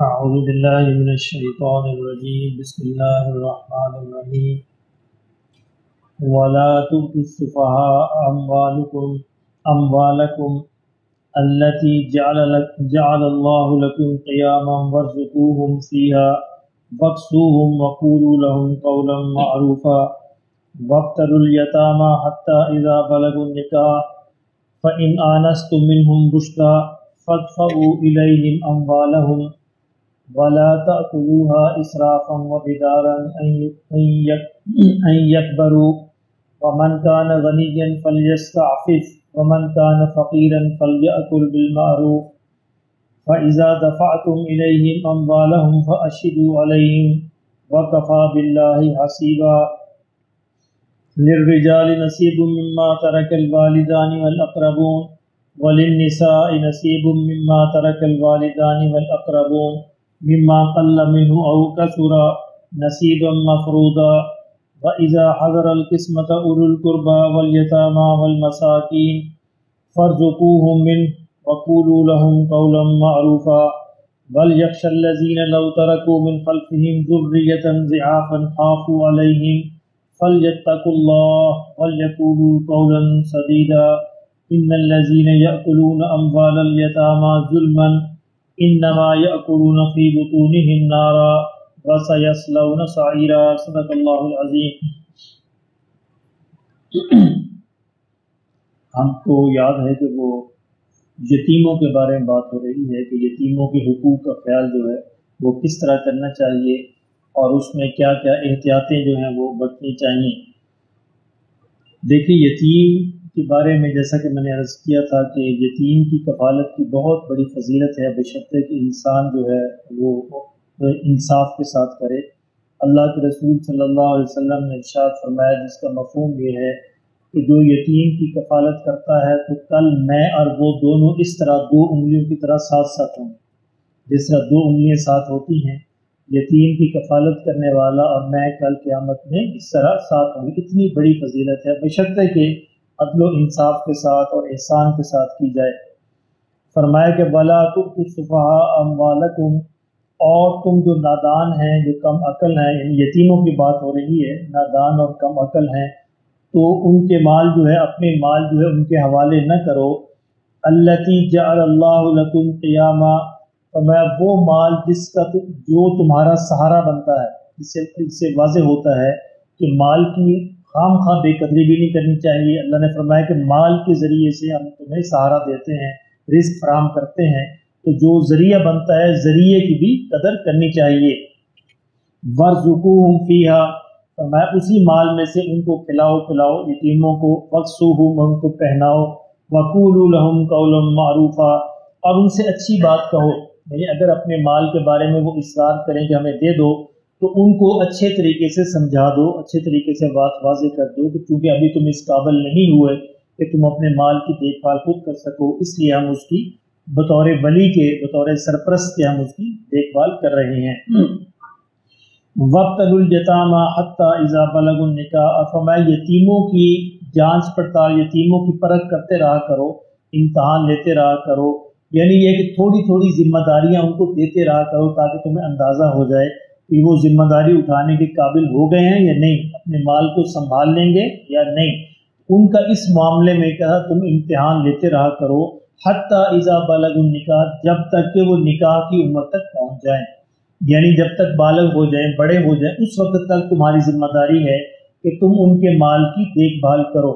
أعوذ بالله من الشيطان الرجيم بسم الله الرحمن الرحيم ولا تؤتوا السفهاء أموالكم التي جعل الله لكم قياما وارزقوهم فيها واكسوهم وقولوا لهم قولا معروفا وابتلوا اليتامى حتى إذا بلغوا النكاح فإن آنستم منهم رشدا فادفعوا إليهم أموالهم ولا تأكلوها إسرافا وبدارا أن يكبروا ومن كان غنيا فليستعفف ومن كان فقيرا فليأكل بالمعروف فإذا دفعتم إليهم أموالهم فأشهدوا عليهم وكفى بالله حسيبا للرجال نصيب مما ترك الوالدان والأقربون وللنساء نصيب مما ترك الوالدان والأقربون مما قل منه أو كثر نصيبا مفروضا وإذا حضر القسمة أولو القربى واليتامى والمساكين فارزقوهم منه وقولوا لهم قولا معروفا وليخشى الذين لو تركوا من خلفهم ذرية ضعافا خافوا عليهم فليتقوا الله وليقولوا قولا سديدا إن الذين يأكلون أموال اليتامى ظلما انما یأکلون فی بطونہم نارا وسیصلون سعیرا صدق اللہ العظیم۔ ہم کو یاد ہے کہ وہ یتیموں کے بارے میں بات ہو رہی ہے کہ یتیموں کے حقوق کا خیال جو ہے وہ کس طرح کرنا چاہیے اور اس میں کیا کیا احتیاطیں جو ہیں وہ برتنی چاہیے۔ دیکھیے یتیم کے بارے میں جیسا کہ میں نے عرض کیا تھا کہ یتیم کی کفالت کی بہت بڑی فضیلت ہے، بشرطے کہ انسان جو ہے وہ انصاف کے ساتھ کرے۔ اللہ کے رسول صلی اللہ علیہ وسلم نے ارشاد فرمایا جس کا مفہوم یہ ہے کہ جو یتیم کی کفالت کرتا ہے تو کل میں اور وہ دونوں اس طرح دو انگلیوں کی طرح ساتھ ساتھ ہوں گے، جس طرح دو انگلیاں ساتھ ہوتی ہیں یتیم کی کفالت کرنے والا اور میں کل قیامت میں اس طرح ساتھ ہوں گے۔ اتنی بڑی فضیلت ہے بشرطے کہ عدل و انصاف کے ساتھ اور احسان کے ساتھ کی جائے۔ فرمایا کہ وَلَا تُؤْتُوا السُّفَهَاءَ أَمْوَالَكُمْ، اور تم جو نادان ہیں جو کم عقل ہیں، یعنی یتیموں کی بات ہو رہی ہے، نادان اور کم عقل ہیں تو ان کے مال جو ہے اپنے مال جو ہے ان کے حوالے نہ کرو۔ الَّتِي جَعَلَ اللَّهُ لَكُمْ قِيَامًا، فرمایا وہ مال جس کا جو تمہارا سہارا بنتا ہے۔ اس سے واضح ہوتا ہے کہ مال کی خام خواہ بے قدری بھی نہیں کرنی چاہیے۔ اللہ نے فرمایا کہ مال کے ذریعے سے ہم تمہیں سہارا دیتے ہیں، رزق فراہم کرتے ہیں، تو جو ذریعہ بنتا ہے ذریعے کی بھی قدر کرنی چاہیے۔ وَارْزُقُوهُمْ فِيهَا، فرمایا اسی مال میں سے ان کو کھلاؤ پلاؤ یتیموں کو، وَاكْسُوهُمْ، ان کو پہناؤ، وَقُولُوا لَهُمْ قَوْلًا مَعْرُوفًا، اور ان سے اچھی بات کہو۔ یعنی اگر اپنے مال کے بارے میں وہ اصرار کریں کہ ہمیں دے دو تو ان کو اچھے طریقے سے سمجھا دو، اچھے طریقے سے بات واضح کر دو کہ چونکہ ابھی تم اس قابل نہیں ہوئے کہ تم اپنے مال کی دیکھ بھال خود کر سکو، اس لیے ہم اس کی بطور ولی کے، بطور سرپرست کے ہم اس کی دیکھ بھال کر رہے ہیں۔ وَابْتَلُوا الْيَتَامَى حَتَّى إِذَا بَلَغُوا النِّكَاحَ، فرمایا یتیموں کی جانچ پڑتال، یتیموں کی پرکھ کرتے رہا کرو، امتحان لیتے رہا کرو، یعنی یہ کہ تھوڑی تھوڑی ذمہ داریاں ان کو دیتے رہا کرو تاکہ تمہیں اندازہ ہو جائے کہ وہ ذمہ داری اٹھانے کے قابل ہو گئے ہیں یا نہیں، اپنے مال کو سنبھال لیں گے یا نہیں۔ ان کا اس معاملے میں کہا تم امتحان لیتے رہا کرو، حتی اذا بلغوا النکاح، جب تک کہ وہ نکاح کی عمر تک پہنچ جائیں، یعنی جب تک بالغ ہو جائیں، بڑے ہو جائیں، اس وقت تک تمہاری ذمہ داری ہے کہ تم ان کے مال کی دیکھ بھال کرو،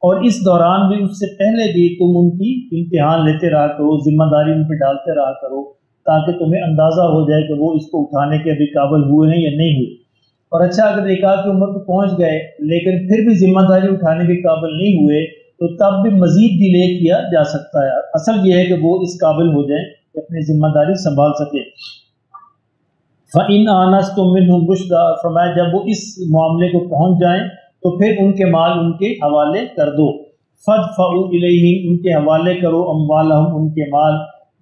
اور اس دوران بھی اس سے پہلے بھی تم ان کی امتحان لیتے رہا کرو، ذمہ داری ان پہ ڈالتے رہا کرو تاکہ تمہیں اندازہ ہو جائے کہ وہ اس کو اٹھانے کے ابھی قابل ہوئے ہیں یا نہیں ہوئے۔ اور اچھا اگر نکاح کی عمر کو پہنچ گئے لیکن پھر بھی ذمہ داری اٹھانے کے قابل نہیں ہوئے تو تب بھی مزید ڈیلے کیا جا سکتا ہے۔ اصل یہ ہے کہ وہ اس قابل ہو جائیں کہ اپنی ذمہ داری سنبھال سکے۔ فَإِنْ آنَسْتُم مِّنْهُمْ رُشْدًا، فرمایا جب وہ اس معاملے کو پہنچ جائیں تو پھر ان کے مال ان کے حوالے کر دو۔ فَادْفَعُوا إِلَيْهِمْ، ان کے حوالے کرو أَمْوَالَهُمْ، ان کے مال،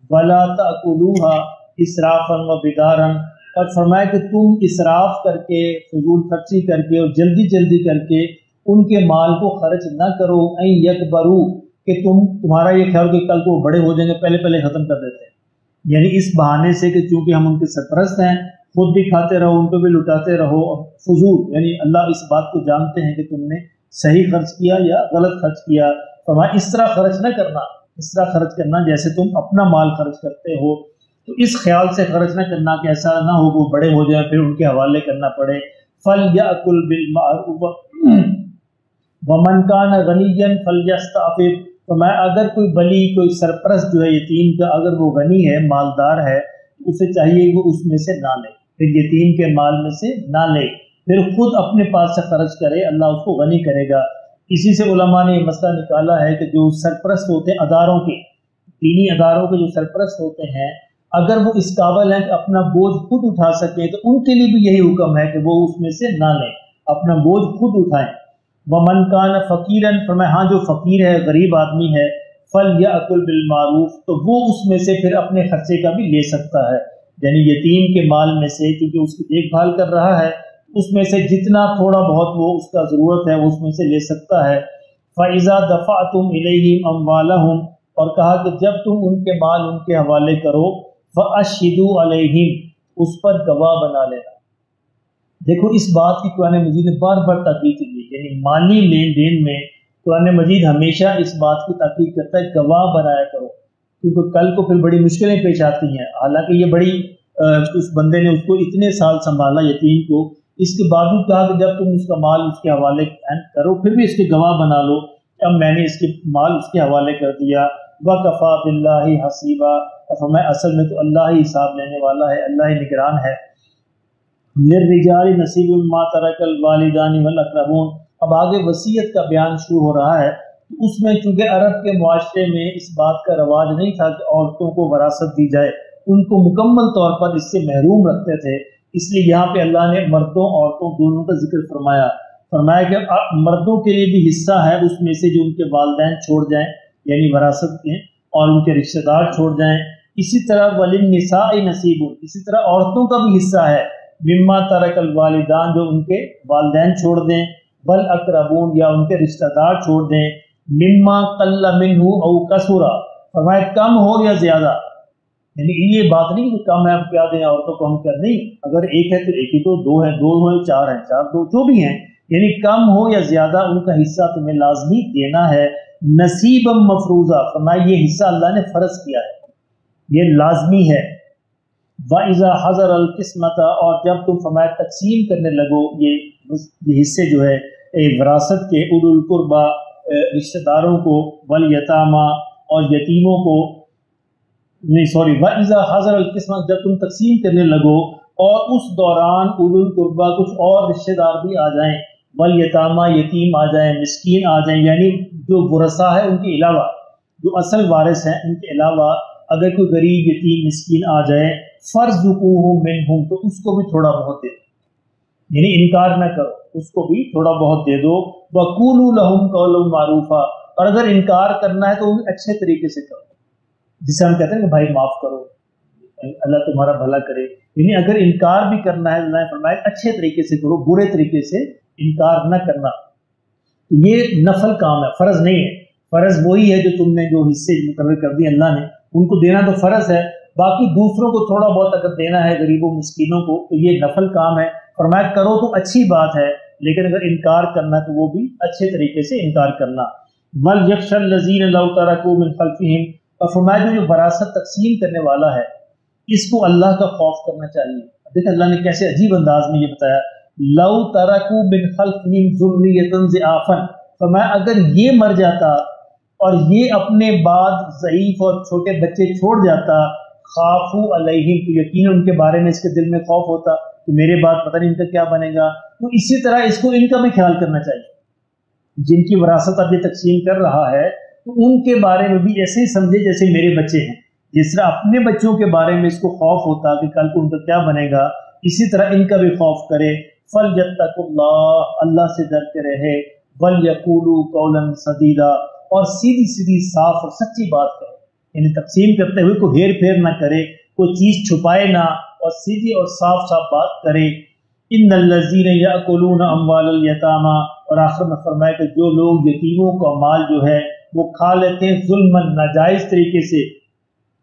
وَلَا تَأْكُلُوهَا إِسْرَافًا وَبِدَارًا، اور فرمایا کہ تم اسراف کر کے، فضول خرچی کر کے اور جلدی جلدی کر کے ان کے مال کو خرچ نہ کرو، أَن يَكْبَرُوا، کہ تمہارا یہ خیال کہ کل کو بڑے ہو جائیں گے پہلے پہلے ختم کر دیتے ہیں، یعنی اس بہانے سے کہ چونکہ ہم ان کے سرپرست ہیں، خود بھی کھاتے رہو، ان کو بھی لٹاتے رہو، فضول، یعنی اللہ اس بات کو جانتے ہیں کہ تم نے صحیح خرچ کیا یا غلط خرچ کیا، فرمایا اس طرح خرچ نہ کرنا، اس طرح خرچ کرنا جیسے تم اپنا مال خرچ کرتے ہو، تو اس خیال سے خرچ نہ کرنا کہ ایسا نہ ہو وہ بڑے ہو جائیں پھر ان کے حوالے کرنا پڑے۔ فَلْيَأْكُلْ بِالْمَعْرُوفِ وَمَنْ كَانَ غَنِيًّا فَلْيَسْتَعْفِفْ، تو میں اگر کوئی ولی، کوئی سرپرست جو ہے یتیم کا، اگر وہ غنی ہے، مالدار ہے، اسے چاہیے وہ اس میں سے نہ لے، پھر یتیم کے مال میں سے نہ لے، پھر خود اپنے پاس سے خرچ کرے، اللہ اس کو غنی کرے گا۔ اسی سے علماء نے یہ مسئلہ نکالا ہے کہ جو سرپرست ہوتے ہیں اداروں کے، دینی اداروں کے جو سرپرست ہوتے ہیں، اگر وہ اس قابل ہیں کہ اپنا بوجھ خود اٹھا سکیں تو ان کے لیے بھی یہی حکم ہے کہ وہ اس میں سے نہ لیں، اپنا بوجھ خود اٹھائیں۔ وَمَنْ كَانَ فَقِيرًا، فرمایا ہاں جو فقیر ہے، غریب آدمی ہے، فَلْيَأْكُلْ بِالْمَعْرُوفِ، تو وہ اس میں سے پھر اپنے خرچے کا بھی لے سکتا ہے، یعنی یتیم کے مال میں سے، کیونکہ اس کی دیکھ بھال کر رہا ہے، اس میں سے جتنا تھوڑا بہت وہ اس کا ضرورت ہے وہ اس میں سے لے سکتا ہے۔ فَإِذَا دَفَعْتُمْ إِلَيْهِمْ أَمْوَالَهُمْ، اور کہا کہ جب تم ان کے مال ان کے حوالے کرو، فَأَشْهِدُوا عَلَيْهِمْ، اس پر گواہ بنا لینا۔ دیکھو اس بات کی قرآن مجید نے بار بار تاکید کی ہے، یعنی مالی لین دین میں قرآن مجید ہمیشہ اس بات کی تاکید کرتا ہے گواہ بنایا کرو، کیونکہ کل کو پھر بڑی مشکلیں پیش آتی ہیں۔ حالانکہ یہ بڑی اس بندے نے اس کو اتنے سال سنبھالا یتیم کو، اس کے باوجود کہا کہ جب تم اس کا مال اس کے حوالے کرو پھر بھی اس کے گواہ بنا لو، اب میں نے اس کے مال اس کے حوالے کر دیا۔ وَكَفَى بِاللَّهِ حَسِيبًا، فرمایا اصل میں تو اللہ ہی حساب لینے والا ہے، اللہ ہی نگران ہے۔ لِلرِّجَالِ نَصِيبٌ مِّمَّا تَرَكَ الْوَالِدَانِ وَالْأَقْرَبُونَ، اب آگے وصیت کا بیان شروع ہو رہا ہے۔ اس میں چونکہ عرب کے معاشرے میں اس بات کا رواج نہیں تھا کہ عورتوں کو وراثت دی جائے، ان کو مکمل طور پر اس سے محروم رکھتے تھے، اس لیے یہاں پہ اللہ نے مردوں عورتوں دونوں کا ذکر فرمایا کہ مردوں کے لیے بھی حصہ ہے اس میں سے جو ان کے والدین چھوڑ جائیں، یعنی وراثت کے، اور ان کے رشتہ دار چھوڑ جائیں۔ اسی طرح وَلِلنِّسَاءِ نَصِيبٌ، اسی طرح عورتوں کا بھی حصہ ہے، مِمَّا تَرَكَ الْوَالِدَانِ، جو ان کے والدین چھوڑ دیں، وَالْأَقْرَبُونَ، یا ان کے رشتہ دار چھوڑ دیں، مِمَّا قَلَّ مِنْهُ أَوْ كَثُرَ، فرمایا کم ہو یا زیادہ، یعنی یہ بات نہیں کہ کم ہے اب کیا دیں عورتوں کو، ہم کیا نہیں، اگر ایک ہے تو ایک ہی، تو دو ہیں دو ہیں، چار ہیں چار، دو جو بھی ہیں، یعنی کم ہو یا زیادہ ان کا حصہ تمہیں لازمی دینا ہے۔ نصیبا مفروضہ، فرمایا یہ حصہ اللہ نے فرض کیا ہے، یہ لازمی ہے۔ وَإِذَا حَضَرَ الْقِسْمَةَ، اور جب تم فرمایا تقسیم کرنے لگو یہ حصے جو ہے وراثت کے، اولو القربہ، رشتہ داروں کو، والیتامہ، اور یتیموں کو، نہیں سوری، وَإِذَا حَضَرَ الْقِسْمَةَ، جب تم تقسیم کرنے لگو اور اس دوران اولو القربہ کچھ اور رشتہ دار بھی آ جائیں، والیتامہ، یتیم آ جائیں، مسکین آ جائیں، یعنی جو ورثہ ہے ان کے علاوہ، جو اصل وارث ہیں ان کے علاوہ اگر کوئی غریب یتیم مسکین آ جائے، فَارْزُقُوهُم مِّنْهُ، تو اس کو بھی تھوڑا بہت دے دو، یعنی انکار نہ کرو، اس کو بھی تھوڑا بہت دے دو۔ وَقُولُوا لَهُمْ قَوْلًا مَّعْرُوفًا، اور اگر انکار کرنا ہے تو وہ بھی اچھے طریقے سے کرو، جسے ہم کہتے ہیں کہ بھائی معاف کرو، اللہ تمہارا بھلا کرے، یعنی اگر انکار بھی کرنا ہے اللہ نے فرمایا اچھے طریقے سے کرو، برے طریقے سے انکار نہ کرنا۔ یہ نفل کام ہے، فرض نہیں ہے، فرض وہی ہے جو تم نے جو حصے مقرر کر دیے اللہ نے، ان کو دینا تو فرض ہے، باقی دوسروں کو تھوڑا بہت اگر دینا ہے غریبوں مسکینوں کو تو یہ نفل کام ہے، فرمایا کرو تو اچھی بات ہے، لیکن اگر انکار کرنا ہے تو وہ بھی اچھے طریقے سے انکار کرنا۔ وَلْيَخْشَ الَّذِينَ لَوْ تَرَكُوا مِنْ خَلْفِهِمْ، اور فرمایا جو وراثت تقسیم کرنے والا ہے اس کو اللہ کا خوف کرنا چاہیے۔ دیکھیں اللہ نے کیسے عجیب انداز میں یہ بتایا، لَوْ تَرَكُوا مِنْ خَلْفِهِمْ ذُرِّيَّةً ضِعَافًا، فرمایا اگر یہ مر جاتا اور یہ اپنے بعد ضعیف اور چھوٹے بچے چھوڑ جاتا، خافوا علیہم، تو یقیناً ان کے بارے میں اس کے دل میں خوف ہوتا کہ میرے بعد پتہ نہیں ان کا کیا بنے گا، تو اسی طرح اس کو ان کا بھی خیال کرنا چاہیے، جن کی وراثت اب یہ تقسیم کر رہا ہے تو ان کے بارے میں بھی ایسے ہی سمجھے جیسے میرے بچے ہیں، جس طرح اپنے بچوں کے بارے میں اس کو خوف ہوتا کہ کل کو ان کا کیا بنے گا، اسی طرح ان کا بھی خوف کرے۔ فَلْيَتَّقُوا اللَّهَ، اللہ سے ڈرتے رہے، وَلْيَقُولُوا قَوْلًا سَدِيدًا، اور سیدھی سیدھی صاف اور سچی بات کرے، یعنی تقسیم کرتے ہوئے کوئی ہیر پھیر نہ کرے، کوئی چیز چھپائے نہ، اور سیدھی اور صاف صاف بات کرے۔ ان الذین یاکلون اموال الیتامی، اور آخر میں فرمایا کہ جو لوگ یتیموں کا مال جو ہے وہ کھا لیتے ہیں ظلماً، ناجائز طریقے سے،